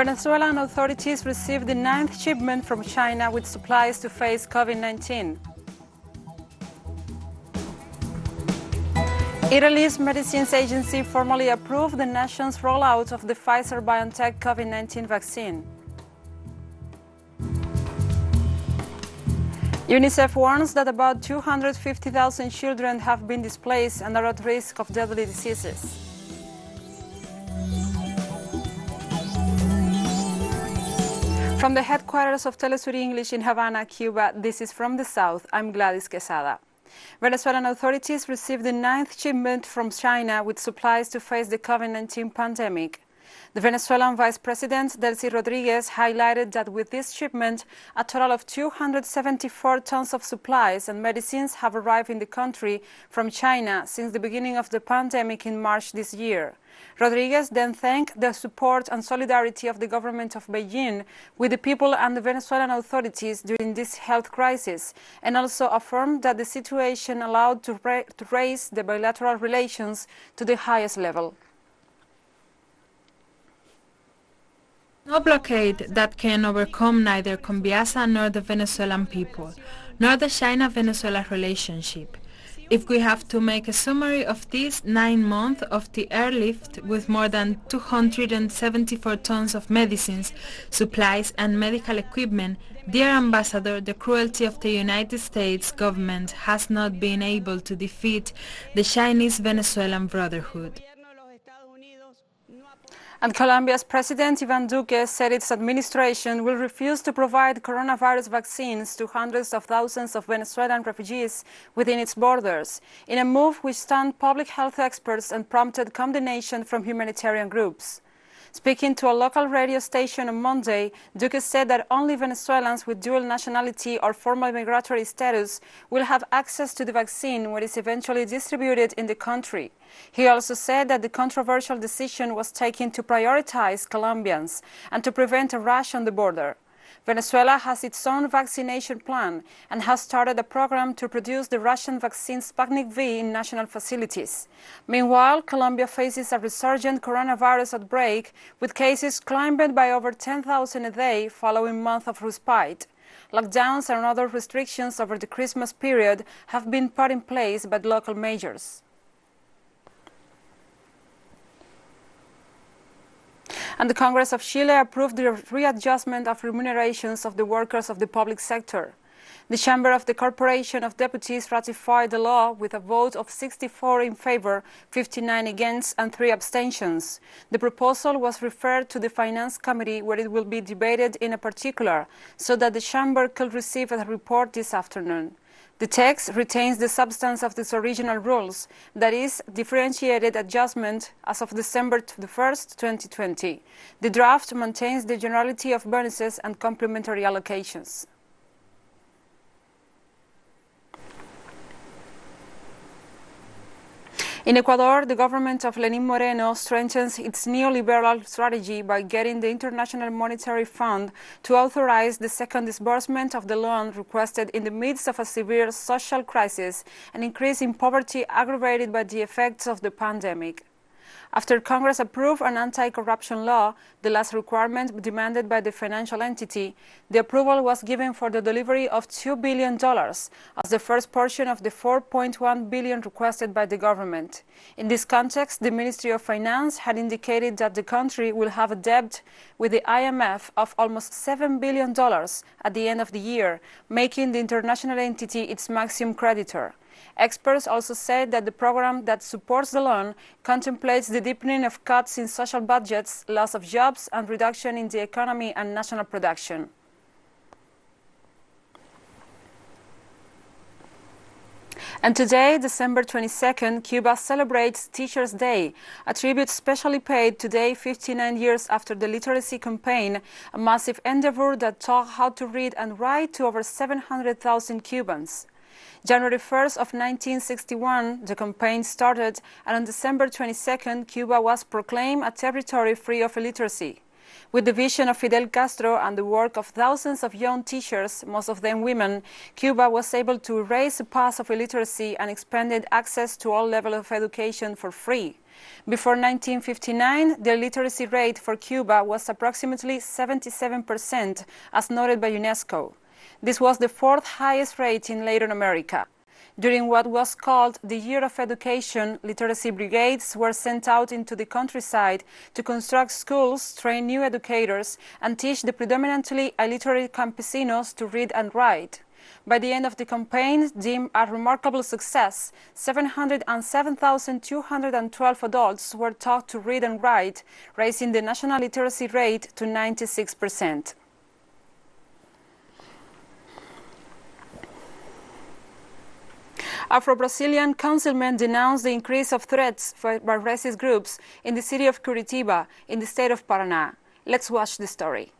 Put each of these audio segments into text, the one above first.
Venezuelan authorities received the 9th shipment from China with supplies to face COVID-19. Italy's Medicines Agency formally approved the nation's rollout of the Pfizer-biontech Covid-19 vaccine. UNICEF warns that about 250,000 children have been displaced and are at risk of deadly diseases. From the headquarters of teleSUR English in Havana, Cuba, this is From the South. I'm Gladys Quesada. Venezuelan authorities received the 9th shipment from China with supplies to face the COVID-19 pandemic. The Venezuelan Vice President, Delcy Rodriguez, highlighted that with this shipment, a total of 274 tons of supplies and medicines have arrived in the country from China since the beginning of the pandemic in March this year. Rodriguez then thanked the support and solidarity of the government of Beijing with the people and the Venezuelan authorities during this health crisis, and also affirmed that the situation allowed to raise the bilateral relations to the highest level. No blockade that can overcome neither Conviasa nor the Venezuelan people, nor the China-Venezuela relationship. If we have to make a summary of these 9 months of the airlift with more than 274 tons of medicines, supplies and medical equipment, dear Ambassador, the cruelty of the United States government has not been able to defeat the Chinese-Venezuelan Brotherhood. And Colombia's President Iván Duque said its administration will refuse to provide coronavirus vaccines to hundreds of thousands of Venezuelan refugees within its borders, in a move which stunned public health experts and prompted condemnation from humanitarian groups. Speaking to a local radio station on Monday, Duque said that only Venezuelans with dual nationality or formal migratory status will have access to the vaccine when it is eventually distributed in the country. He also said that the controversial decision was taken to prioritize Colombians and to prevent a rush on the border. Venezuela has its own vaccination plan and has started a program to produce the Russian vaccine Sputnik V in national facilities. Meanwhile, Colombia faces a resurgent coronavirus outbreak, with cases climbing by over 10,000 a day following months of respite. Lockdowns and other restrictions over the Christmas period have been put in place by local measures. And the Congress of Chile approved the readjustment of remunerations of the workers of the public sector. The Chamber of the Corporation of Deputies ratified the law with a vote of 64 in favor, 59 against, and 3 abstentions. The proposal was referred to the Finance Committee, where it will be debated in particular, so that the Chamber could receive a report this afternoon. The text retains the substance of its original rules, that is, differentiated adjustment as of December 1st, 2020. The draft maintains the generality of bonuses and complementary allocations. In Ecuador, the government of Lenín Moreno strengthens its neoliberal strategy by getting the International Monetary Fund to authorize the second disbursement of the loan requested in the midst of a severe social crisis and increase in poverty aggravated by the effects of the pandemic. After Congress approved an anti-corruption law, the last requirement demanded by the financial entity, the approval was given for the delivery of $2 billion as the first portion of the $4.1 billion requested by the government. In this context, the Ministry of Finance had indicated that the country will have a debt with the IMF of almost $7 billion at the end of the year, making the international entity its maximum creditor. Experts also said that the program that supports the loan contemplates the deepening of cuts in social budgets, loss of jobs, and reduction in the economy and national production. And today, December 22nd, Cuba celebrates Teachers' Day, a tribute specially paid today 59 years after the literacy campaign, a massive endeavor that taught how to read and write to over 700,000 Cubans. January 1st of 1961, the campaign started, and on December 22nd, Cuba was proclaimed a territory free of illiteracy. With the vision of Fidel Castro and the work of thousands of young teachers, most of them women, Cuba was able to erase the past of illiteracy and expanded access to all levels of education for free. Before 1959, the illiteracy rate for Cuba was approximately 77%, as noted by UNESCO. This was the fourth highest rate in Latin America. During what was called the Year of Education, literacy brigades were sent out into the countryside to construct schools, train new educators, and teach the predominantly illiterate campesinos to read and write. By the end of the campaign, deemed a remarkable success, 707,212 adults were taught to read and write, raising the national literacy rate to 96%. Afro-Brazilian councilmen denounced the increase of threats by racist groups in the city of Curitiba, in the state of Parana. Let's watch the story.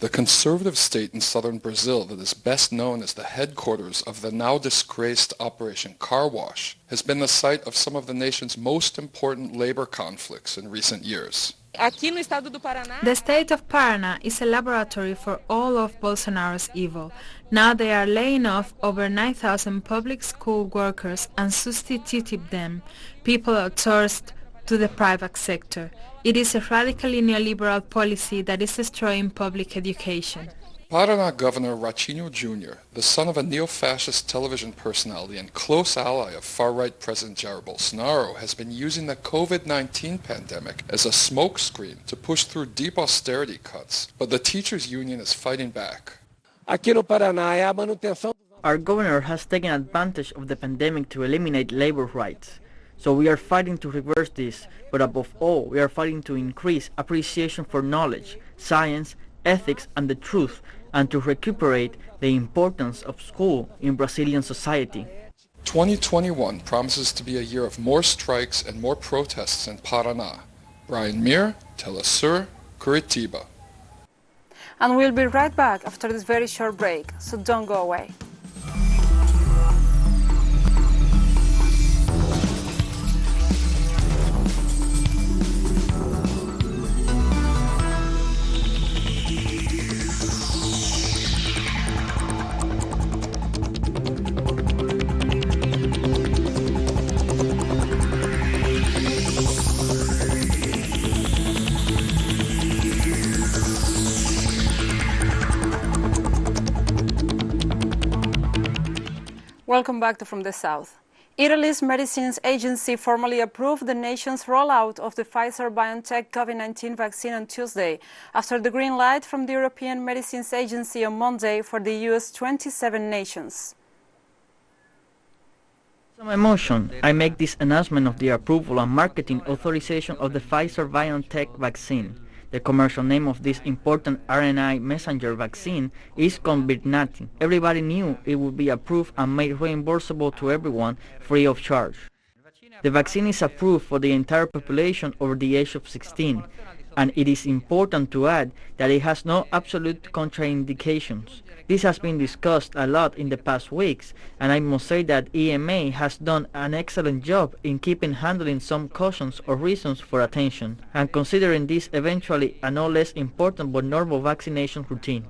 The conservative state in southern Brazil that is best known as the headquarters of the now disgraced Operation Car Wash has been the site of some of the nation's most important labor conflicts in recent years. The state of Parana is a laboratory for all of Bolsonaro's evil. Now they are laying off over 9,000 public school workers and substituting them, people outsourced to the private sector. It is a radically neoliberal policy that is destroying public education. Parana Governor Ratinho Jr., the son of a neo-fascist television personality and close ally of far-right President Jair Bolsonaro, has been using the COVID-19 pandemic as a smokescreen to push through deep austerity cuts, but the teachers' union is fighting back. Our governor has taken advantage of the pandemic to eliminate labor rights. So we are fighting to reverse this, but above all, we are fighting to increase appreciation for knowledge, science, ethics, and the truth, and to recuperate the importance of school in Brazilian society. 2021 promises to be a year of more strikes and more protests in Parana. Brian Mir, teleSUR, Curitiba. And we'll be right back after this very short break, so don't go away. Welcome back to From the South. Italy's Medicines Agency formally approved the nation's rollout of the Pfizer-biontech Covid-19 vaccine on Tuesday, after the green light from the European Medicines Agency on Monday for the US 27 nations. Some emotion, I make this announcement of the approval and marketing authorization of the Pfizer-biontech vaccine. The commercial name of this important RNA messenger vaccine is COVID-19. Everybody knew it would be approved and made reimbursable to everyone free of charge. The vaccine is approved for the entire population over the age of 16, and it is important to add that it has no absolute contraindications. This has been discussed a lot in the past weeks, and I must say that EMA has done an excellent job in keeping handling some cautions or reasons for attention, and considering this eventually a no less important but normal vaccination routine.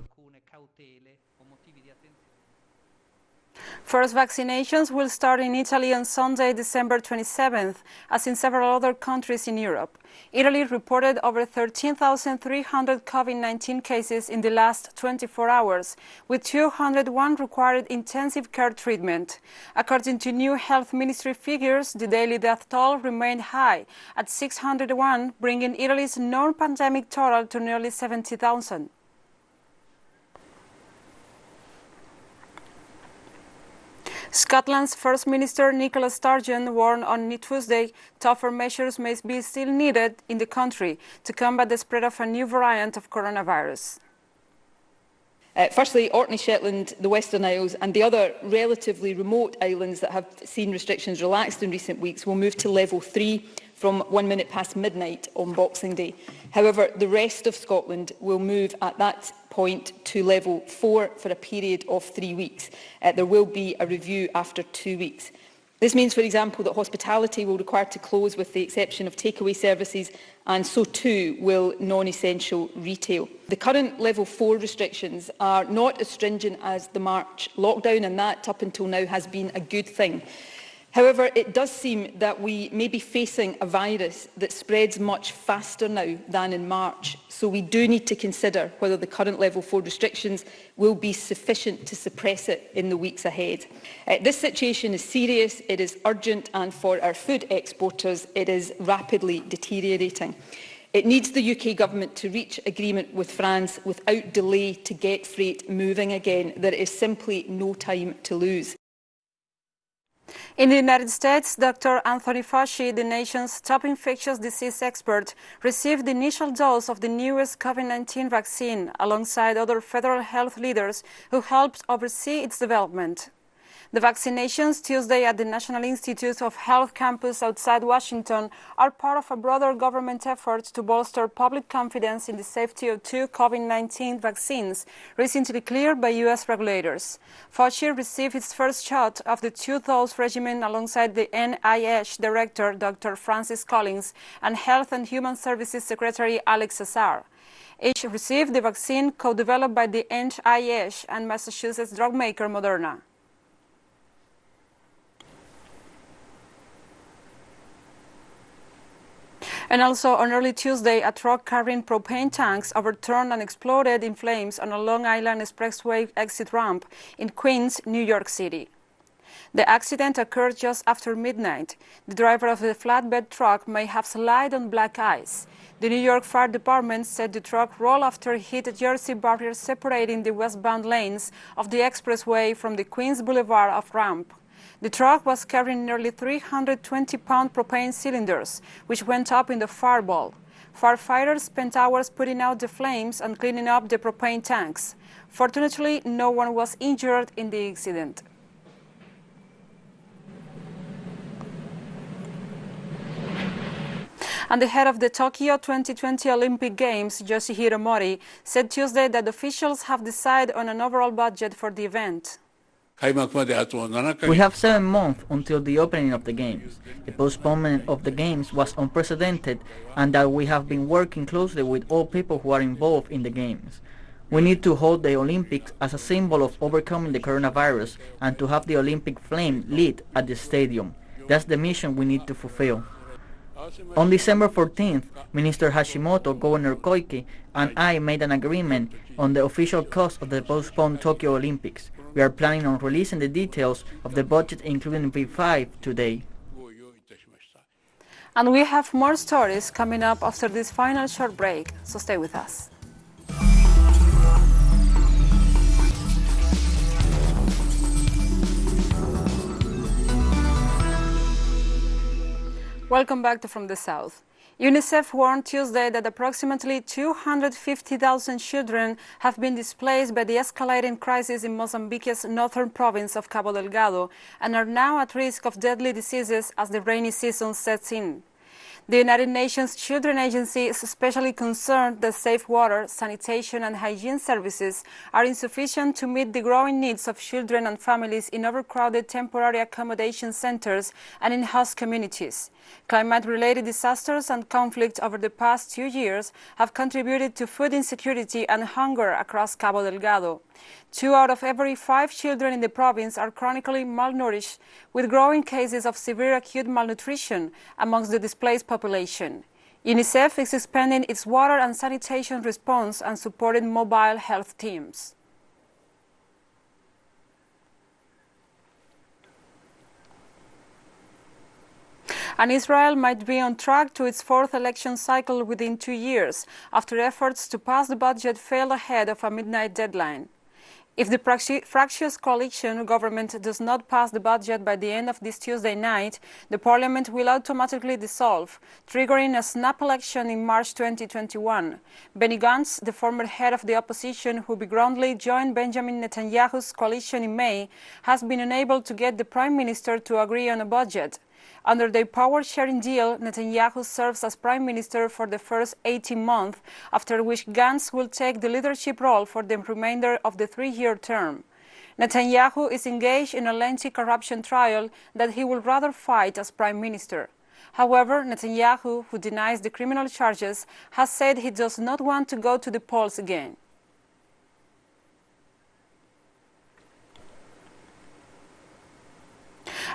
First vaccinations will start in Italy on Sunday, December 27th, as in several other countries in Europe. Italy reported over 13,300 COVID-19 cases in the last 24 hours, with 201 required intensive care treatment. According to new health ministry figures, the daily death toll remained high at 601, bringing Italy's non-pandemic total to nearly 70,000. Scotland's First Minister Nicola Sturgeon warned on Tuesday tougher measures may be still needed in the country to combat the spread of a new variant of coronavirus. Firstly, Orkney, Shetland, the Western Isles and the other relatively remote islands that have seen restrictions relaxed in recent weeks will move to level 3 from 1 minute past midnight on Boxing Day. However, the rest of Scotland will move at that point to level 4 for a period of 3 weeks. There will be a review after 2 weeks. This means, for example, that hospitality will require to close with the exception of takeaway services, and so too will non-essential retail. The current level 4 restrictions are not as stringent as the March lockdown, and that up until now has been a good thing. However, it does seem that we may be facing a virus that spreads much faster now than in March, so we do need to consider whether the current level 4 restrictions will be sufficient to suppress it in the weeks ahead. This situation is serious, it is urgent, and for our food exporters, it is rapidly deteriorating. It needs the UK Government to reach agreement with France without delay to get freight moving again. There is simply no time to lose. In the United States, Dr. Anthony Fauci, the nation's top infectious disease expert, received the initial dose of the newest COVID-19 vaccine alongside other federal health leaders who helped oversee its development. The vaccinations Tuesday at the National Institutes of Health campus outside Washington are part of a broader government effort to bolster public confidence in the safety of 2 COVID-19 vaccines recently cleared by U.S. regulators. Fauci received his first shot of the 2-dose regimen alongside the NIH Director, Dr. Francis Collins, and Health and Human Services Secretary Alex Azar. Each received the vaccine co-developed by the NIH and Massachusetts drug maker Moderna. And also on early Tuesday, a truck carrying propane tanks overturned and exploded in flames on a Long Island Expressway exit ramp in Queens, New York City. The accident occurred just after midnight. The driver of the flatbed truck may have slid on black ice. The New York Fire Department said the truck rolled after it hit a jersey barrier separating the westbound lanes of the expressway from the Queens Boulevard off-ramp. The truck was carrying nearly 320-pound propane cylinders, which went up in the fireball. Firefighters spent hours putting out the flames and cleaning up the propane tanks. Fortunately, no one was injured in the incident. And the head of the Tokyo 2020 Olympic Games, Yoshihiro Mori, said Tuesday that officials have decided on an overall budget for the event. We have 7 months until the opening of the Games. The postponement of the Games was unprecedented, and that we have been working closely with all people who are involved in the Games. We need to hold the Olympics as a symbol of overcoming the coronavirus and to have the Olympic flame lit at the stadium. That's the mission we need to fulfill. On December 14th, Minister Hashimoto, Governor Koike, and I made an agreement on the official cost of the postponed Tokyo Olympics. We are planning on releasing the details of the budget, including V5, today. And we have more stories coming up after this final short break, so stay with us. Welcome back to From the South. UNICEF warned Tuesday that approximately 250,000 children have been displaced by the escalating crisis in Mozambique's northern province of Cabo Delgado and are now at risk of deadly diseases as the rainy season sets in. The United Nations Children Agency is especially concerned that safe water, sanitation and hygiene services are insufficient to meet the growing needs of children and families in overcrowded temporary accommodation centers and in host communities. Climate-related disasters and conflict over the past 2 years have contributed to food insecurity and hunger across Cabo Delgado. 2 out of every 5 children in the province are chronically malnourished, with growing cases of severe acute malnutrition amongst the displaced population. UNICEF is expanding its water and sanitation response and supporting mobile health teams. And Israel might be on track to its 4th election cycle within 2 years, after efforts to pass the budget failed ahead of a midnight deadline. If the fractious coalition government does not pass the budget by the end of this Tuesday night, the parliament will automatically dissolve, triggering a snap election in March 2021. Benny Gantz, the former head of the opposition who begrudgingly joined Benjamin Netanyahu's coalition in May, has been unable to get the prime minister to agree on a budget. Under the power-sharing deal, Netanyahu serves as prime minister for the first 18 months, after which Gantz will take the leadership role for the remainder of the 3-year term. Netanyahu is engaged in a lengthy corruption trial that he will rather fight as prime minister. However, Netanyahu, who denies the criminal charges, has said he does not want to go to the polls again.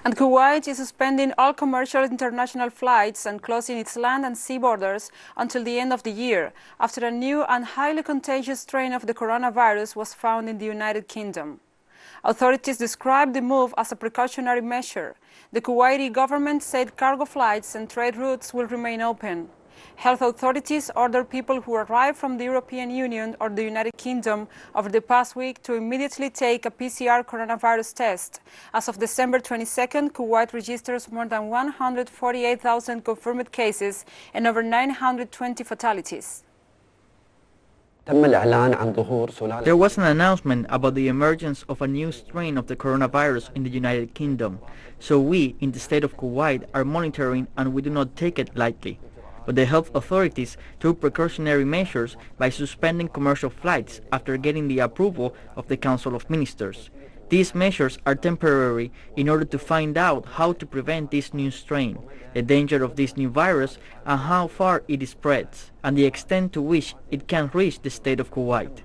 And Kuwait is suspending all commercial international flights and closing its land and sea borders until the end of the year, after a new and highly contagious strain of the coronavirus was found in the United Kingdom. Authorities described the move as a precautionary measure. The Kuwaiti government said cargo flights and trade routes will remain open. Health authorities ordered people who arrive from the European Union or the United Kingdom over the past week to immediately take a PCR coronavirus test. As of December 22nd, Kuwait registers more than 148,000 confirmed cases and over 920 fatalities. There was an announcement about the emergence of a new strain of the coronavirus in the United Kingdom, so we in the state of Kuwait are monitoring and we do not take it lightly. But the health authorities took precautionary measures by suspending commercial flights after getting the approval of the Council of Ministers. These measures are temporary in order to find out how to prevent this new strain, the danger of this new virus and how far it spreads, and the extent to which it can reach the state of Kuwait.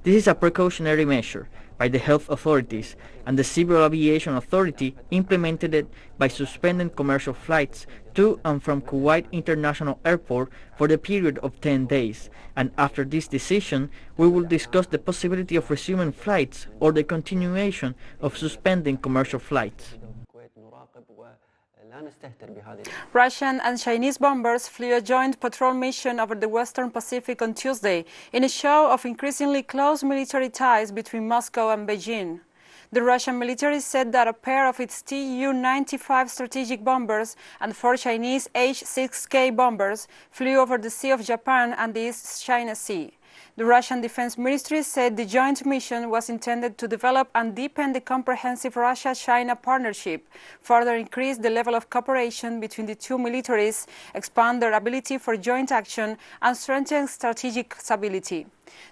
This is a precautionary measure by the health authorities, and the Civil Aviation Authority implemented it by suspending commercial flights to and from Kuwait International Airport for the period of 10 days. And after this decision, we will discuss the possibility of resuming flights or the continuation of suspending commercial flights. Russian and Chinese bombers flew a joint patrol mission over the Western Pacific on Tuesday in a show of increasingly close military ties between Moscow and Beijing. The Russian military said that a pair of its Tu-95 strategic bombers and 4 Chinese H-6K bombers flew over the Sea of Japan and the East China Sea. The Russian Defense Ministry said the joint mission was intended to develop and deepen the comprehensive Russia-China partnership, further increase the level of cooperation between the two militaries, expand their ability for joint action, and strengthen strategic stability.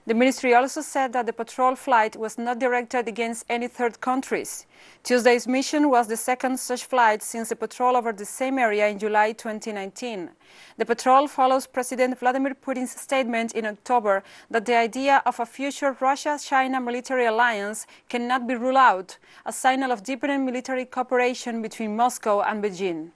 The ministry also said that the patrol flight was not directed against any third countries. Tuesday's mission was the second such flight since the patrol over the same area in July 2019. The patrol follows President Vladimir Putin's statement in October that the idea of a future Russia-China military alliance cannot be ruled out, a signal of deepening military cooperation between Moscow and Beijing.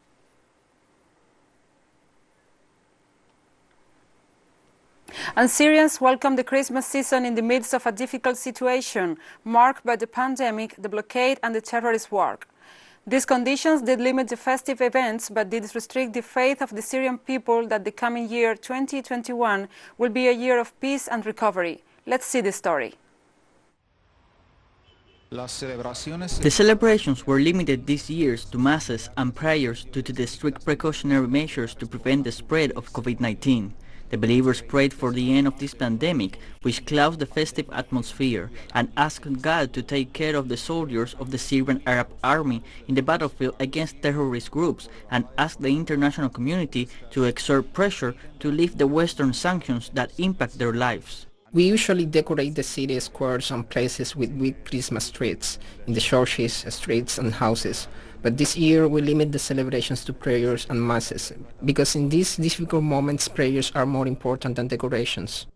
And Syrians welcome the Christmas season in the midst of a difficult situation marked by the pandemic, the blockade and the terrorist war. These conditions did limit the festive events, but did restrict the faith of the Syrian people that the coming year, 2021, will be a year of peace and recovery. Let's see the story. The celebrations were limited this year to masses and prayers due to the strict precautionary measures to prevent the spread of COVID-19. The believers prayed for the end of this pandemic, which clouds the festive atmosphere, and asked God to take care of the soldiers of the Syrian Arab Army in the battlefield against terrorist groups, and asked the international community to exert pressure to lift the Western sanctions that impact their lives. We usually decorate the city squares and places with big Christmas trees in the churches, streets and houses. But this year we limit the celebrations to prayers and masses, because in these difficult moments prayers are more important than decorations.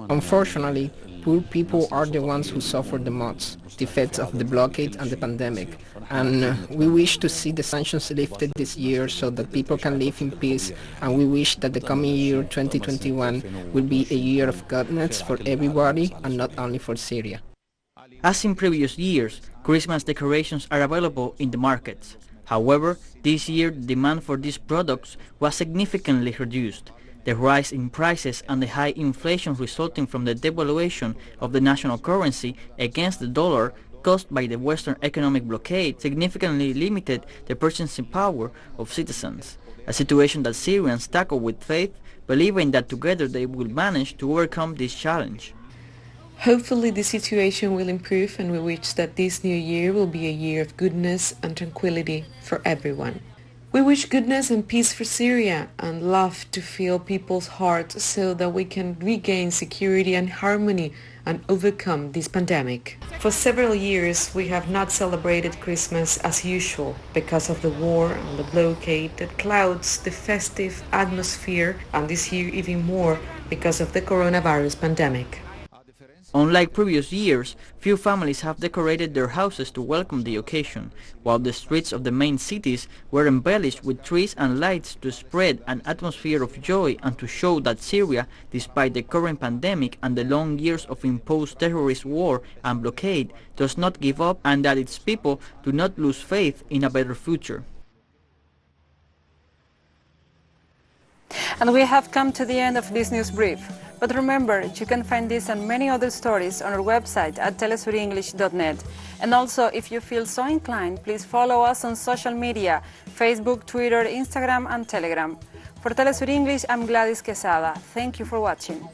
Unfortunately, poor people are the ones who suffer the most, the effects of the blockade and the pandemic. And we wish to see the sanctions lifted this year so that people can live in peace, and we wish that the coming year, 2021, will be a year of goodness for everybody and not only for Syria. As in previous years, Christmas decorations are available in the markets. However, this year the demand for these products was significantly reduced. The rise in prices and the high inflation resulting from the devaluation of the national currency against the dollar caused by the Western economic blockade significantly limited the purchasing power of citizens, a situation that Syrians tackle with faith, believing that together they will manage to overcome this challenge. Hopefully the situation will improve, and we wish that this new year will be a year of goodness and tranquility for everyone. We wish goodness and peace for Syria and love to fill people's hearts so that we can regain security and harmony and overcome this pandemic. For several years we have not celebrated Christmas as usual because of the war and the blockade that clouds the festive atmosphere, and this year even more because of the coronavirus pandemic. Unlike previous years, few families have decorated their houses to welcome the occasion, while the streets of the main cities were embellished with trees and lights to spread an atmosphere of joy and to show that Syria, despite the current pandemic and the long years of imposed terrorist war and blockade, does not give up and that its people do not lose faith in a better future. And we have come to the end of this news brief. But remember, you can find this and many other stories on our website at telesurenglish.net. And also, if you feel so inclined, please follow us on social media, Facebook, Twitter, Instagram and Telegram. For Telesur English, I'm Gladys Quesada. Thank you for watching.